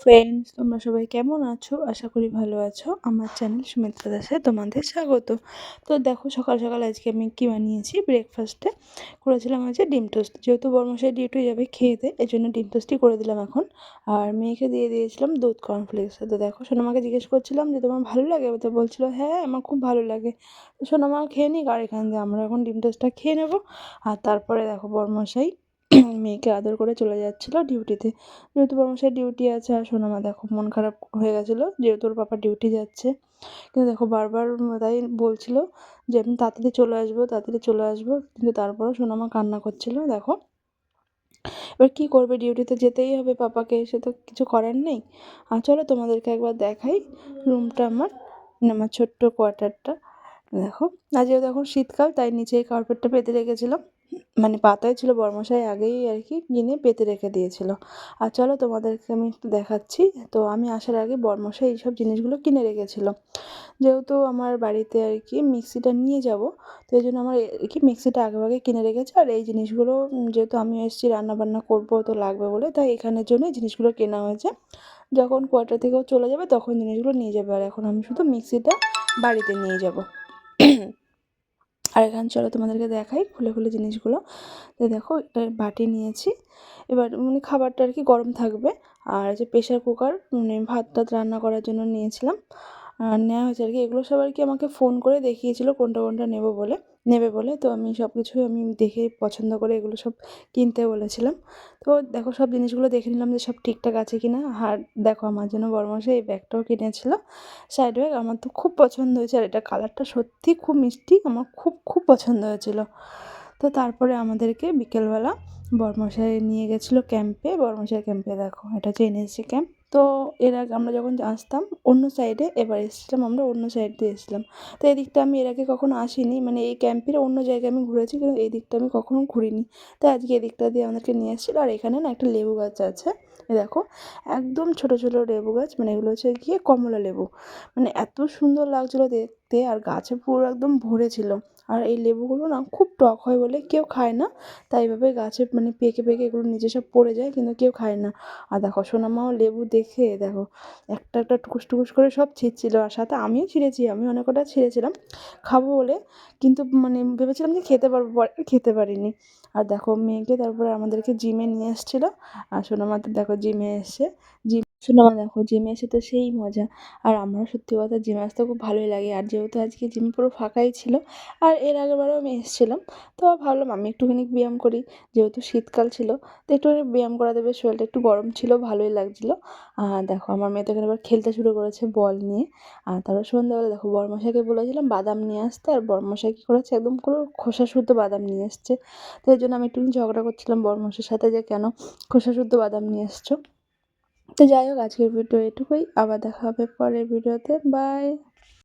Friends, তোমরা সবাই কেমন আছো? আশা করি ভালো আছো। আমার চ্যানেল সুমিত্রা দাসে তোমাদের স্বাগত। তো দেখো, সকাল সকাল আজকে আমি কি বানিয়েছি। ব্রেকফাস্টে করেছিলাম হচ্ছে ডিম টোস্ট। যেহেতু বর্মশাই ডিউটি যাবে খেতে, এই জন্য ডিম টোস্টই করে দিলাম এখন। আর মেয়েকে দিয়ে দিয়েছিলাম দুধ কর্নফ্লেক্স। তো দেখো, সোনামাকে জিজ্ঞেস করছিলাম যে তোমার ভালো লাগে, তো বলছিল হ্যাঁ আমার খুব ভালো লাগে। তো সোনামা খেয়ে নিক, আর এখান দিয়ে আমরা এখন ডিম টোস্টটা খেয়ে নেবো। আর তারপরে দেখো বর্মশাই মেয়েকে আদর করে চলে যাচ্ছিলো ডিউটিতে। যেহেতু বর্মশাই ডিউটি আছে, আর সোনামা দেখো মন খারাপ হয়ে গেছিলো যেহেতু ওর পাপা ডিউটি যাচ্ছে। কিন্তু দেখো বারবার তাই বলছিল যে আমি তাড়াতাড়ি চলে আসবো, তাড়াতাড়ি চলে আসবো, কিন্তু তারপরেও সোনামা কান্না করছিল। দেখো এবার কী করবে, ডিউটিতে যেতেই হবে পাপাকে, সে তো কিছু করার নেই। আর চলো তোমাদেরকে একবার দেখাই রুমটা আমার, মানে আমার ছোট্ট কোয়ার্টারটা। দেখো, আর যেহেতু এখন শীতকাল তাই নিচে এই কার্পেটটা পেতে রেখেছিলাম, মানে পাতাই ছিল, বর্মশাই আগেই আর কি কিনে পেতে রেখে দিয়েছিল। আর চলো তোমাদেরকে আমি একটু দেখাচ্ছি। তো আমি আসার আগে বর্মশাই এইসব জিনিসগুলো কিনে রেখেছিল। যেহেতু আমার বাড়িতে আর কি মিক্সিটা নিয়ে যাব, তো এই জন্য আমার আর কি মিক্সিটা আগেভাগে কিনে রেখেছে। আর এই জিনিসগুলো যেহেতু আমি এসেছি রান্নাবান্না করবো, তো লাগবে বলে, তাই এখানের জন্য এই জিনিসগুলো কেনা হয়েছে। যখন কোয়ার্টার থেকেও চলে যাবে তখন জিনিসগুলো নিয়ে যাবে, আর এখন আমি শুধু মিক্সিটা বাড়িতে নিয়ে যাব। আর এখানে চলো তোমাদেরকে দেখাই খুলে খুলে জিনিসগুলো। তো দেখো, একটা বাটি নিয়েছি। এবার মানে খাবারটা আর কি গরম থাকবে। আর যে প্রেশার কুকার, মানে ভাত টাত রান্না করার জন্য নিয়েছিলাম, আর নেওয়া হয়েছে আর কি। এগুলো সব আর কি আমাকে ফোন করে দেখিয়েছিল কোনটা কোনটা নেবে বলে। তো আমি সব কিছুই আমি দেখে পছন্দ করে এগুলো সব কিনতে বলেছিলাম। তো দেখো সব জিনিসগুলো দেখে নিলাম যে সব ঠিকঠাক আছে কি না। আর দেখো আমার জন্য বড়মশাই এই ব্যাগটাও কিনেছিল, সাইড ব্যাগ। আমার তো খুব পছন্দ হয়েছে, আর এটা কালারটা সত্যি খুব মিষ্টি, আমার খুব খুব পছন্দ হয়েছিল। তো তারপরে আমাদেরকে বিকেলবেলা বড়মশাই নিয়ে গেছিলো ক্যাম্পে। বড়মশাই ক্যাম্পে দেখো, এটা হচ্ছে এনএসজি ক্যাম্প। তো এর আগে আমরা যখন আসতাম অন্য সাইডে, এবার এসেছিলাম আমরা অন্য সাইড দিয়ে এসেছিলাম। তো এই দিকটা আমি এর আগে কখনো আসিনি, মানে এই ক্যাম্পের অন্য জায়গায় আমি ঘুরেছি, কিন্তু এই দিকটা আমি কখনো ঘুরিনি। তাই আজকে এই দিকটা দিয়ে আমাদেরকে নিয়ে এসেছিলো। আর এখানে না একটা লেবু গাছ আছে, এই দেখো, একদম ছোটো ছোটো লেবু গাছ, মানে এগুলো হচ্ছে গিয়ে কমলা লেবু। মানে এত সুন্দর লাগছিলো দেখতে, আর গাছে পুরো একদম ভরে ছিল। আর এই লেবুগুলো না খুব টক হয় বলে কেউ খায় না, তাই এভাবে গাছে মানে পেকে পেকে এগুলো নিচে সব পড়ে যায়, কিন্তু কেউ খায় না। আর দেখো সোনামাও লেবু দেখে দেখো একটা একটা টুকুস টুকুস করে সব ছিঁড়ছিল, আর সাথে আমিও ছিঁড়েছি, আমি অনেক কটা ছিঁড়েছিলাম খাবো বলে, কিন্তু মানে ভেবেছিলাম যে খেতে পারবো, পরে খেতে পারিনি। আর দেখো মেয়েকে তারপরে আমাদেরকে জিমে নিয়ে এসেছিলো। আর সোনামা তো দেখো জিমে এসে, সোনামা দেখো জিমে এসে তো সেই মজা। আর আমারও সত্যি কথা জিমে আসতে খুব ভালোই লাগে। আর যেহেতু আজকে জিম পুরো ফাঁকাই ছিল, আর এর আগেরবারও আমি এসেছিলাম, তো ভাবলাম আমি একটুখানি ব্যায়াম করি, যেহেতু শীতকাল ছিল, তো একটুখানি ব্যায়াম করা দেবে, শরীরটা একটু গরম ছিল, ভালোই লাগছিলো। আর দেখো আমার মেয়ে তো এখানে এবার খেলতে শুরু করেছে বল নিয়ে। আর তারপর সন্ধ্যাবেলা দেখো বড়মশাইকে বলেছিলাম বাদাম নিয়ে আসতে, আর বড়মশাই কী করেছে, একদম পুরো খোসা শুদ্ধ বাদাম নিয়ে এসছে। তো এই জন্য আমি একটুখানি ঝগড়া করছিলাম বড়মশাইয়ের সাথে যে কেন খোসা শুদ্ধ বাদাম নিয়ে এসছো। তো যাই হোক, আজকের ভিডিও এটুকুই, আবার দেখা হবে পরের ভিডিওতে, বাই।